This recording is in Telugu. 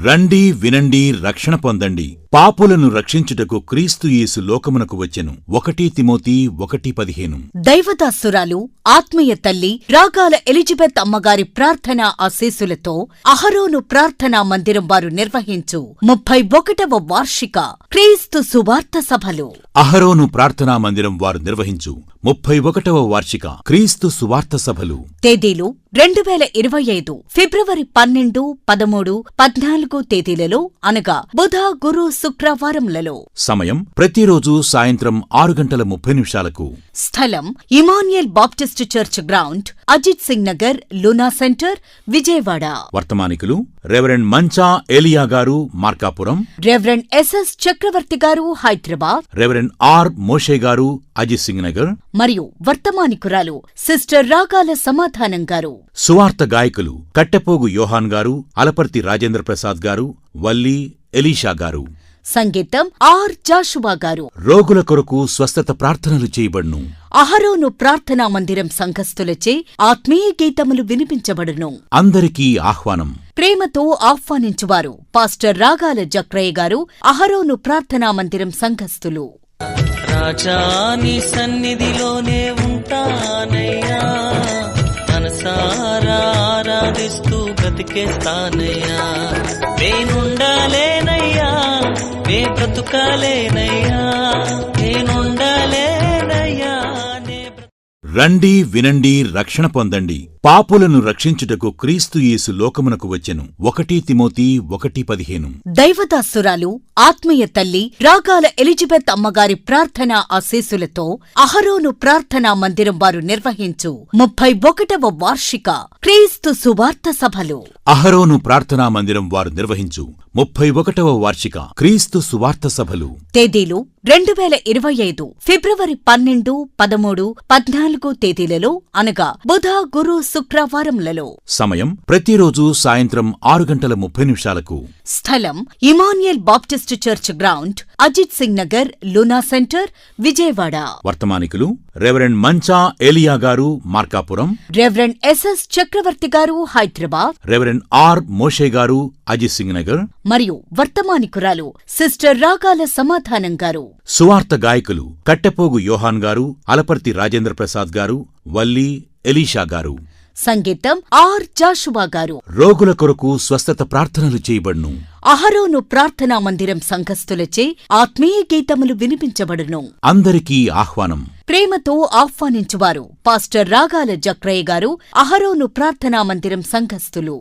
రండి వినండి రక్షణ పొందండి. పాపులను రక్షించుటకు క్రీస్తు యేసు లోకమునకు వచ్చెను. 1 తిమోతి 1:15. దైవదాసురాలు ఆత్మీయ తల్లి రాగాల ఎలిజబెత్ అమ్మగారి ప్రార్థనా ఆశీస్సులతో అహరోను ప్రార్థనా మందిరం వారు నిర్వహించు 31వ వార్షిక క్రీస్తు సువార్త సభలు. అహరోను ప్రార్థనా మందిరం వారు నిర్వహించు 31వ వార్షిక క్రీస్తు సువార్త సభలు. తేదీలు 2025 ఫిబ్రవరి 12, 13, 14 తేదీలలో అనగా బుధ, గురు, శుక్రవారంలలో. సమయం ప్రతిరోజు సాయంత్రం 6:30 స్థలం Emmanuel Baptist church ground, Ajit Singh Nagar, Luna centre, Vijayawada. వర్తమానికులు రెవరెండ్ మంచా ఏలియా గారు, మార్కాపురం. రెవరెండ్ ఎస్ఎస్ చక్రవర్తి గారు, హైదరాబాద్. రెవరెండ్ ఆర్ మోషే గారు, అజిత్ సింగ్ నగర్. మరియు వర్తమానికురాలు సిస్టర్ రాగాల సమాధానం గారు. సువార్త గాయకులు కట్టెపోగు యోహాన్ గారు, అలపర్తి రాజేంద్ర ప్రసాద్ గారు, వల్లి ఎలీషా గారు. సంగీతం ఆర్ జాషువా గారు. రోగుల కొరకు స్వస్థత ప్రార్థనలు చేయబడును. అహరోను ప్రార్థనా మందిరం సంఘస్థులచే ఆత్మీయ గీతములు వినిపించబడును. అందరికీ ఆహ్వానం. ప్రేమతో ఆహ్వానించువారు పాస్టర్ రాగాల జక్రయ్య గారు, అహరోను ప్రార్థనా మందిరం సంఘస్థులు. రాజాని సన్నిధిలోనే ఉంటానయ్యా, మనసారా ఆరాధిస్తూ బ్రతికేస్తానయ్యా. నేనుండాలేనయ్యా, నే బ్రతుకాలేనయ్యా, నేనుండాలేనయ్యా. రండి వినండి రక్షణ పొందండి. పాపులను రక్షించుటకు క్రీస్తు యేసు లోకమునకు వచ్చెను. 1 తిమోతి 1:15. దైవదాసురాలు ఆత్మీయ తల్లి రాగాల ఎలిజబెత్ అమ్మగారి ప్రార్థనా ఆశీస్సులతో అహరోను ప్రార్థనా మందిరం వారు నిర్వహించు 31వ వార్షిక క్రీస్తు సువార్త సభలు. అహరోను ప్రార్థనా మందిరం వారు నిర్వహించు 31వ వార్షిక క్రీస్తు సువార్త సభలు. తేదీలు 2025 ఫిబ్రవరి 12, 13, 14 తేదీలలో అనగా బుధ, గురు, శుక్రవారంలలో. సమయం ప్రతిరోజు సాయంత్రం 6:30 స్థలం Emmanuel Baptist church ground, Ajit Singh Nagar, Luna centre, Vijayawada. వర్తమానికులు రెవరెండ్ మంచా ఏలియా గారు, మార్కాపురం. రెవరెండ్ ఎస్ఎస్ చక్రవర్తి గారు, హైదరాబాద్. రెవరెండ్ ఆర్ మోషే గారు, అజిత్ సింగ్ నగర్. మరియు వర్తమానికురాలు సిస్టర్ రాగాల సమాధానం గారు. సువార్త గాయకులు కట్టెపోగు యోహాన్ గారు, అలపర్తి రాజేంద్ర ప్రసాద్ గారు, వల్లి ఎలీషా గారు. సంగీతం ఆర్ జాషువా గారు. రోగుల కొరకు స్వస్థత ప్రార్థనలు చేయబడును. అహరోను ప్రార్థనా మందిరం సంఘస్థులచే ఆత్మీయ గీతములు వినిపించబడును. అందరికీ ఆహ్వానం. ప్రేమతో ఆహ్వానించువారు పాస్టర్ రాగాల జక్రయ్య గారు, అహరోను ప్రార్థనా మందిరం సంఘస్థులు.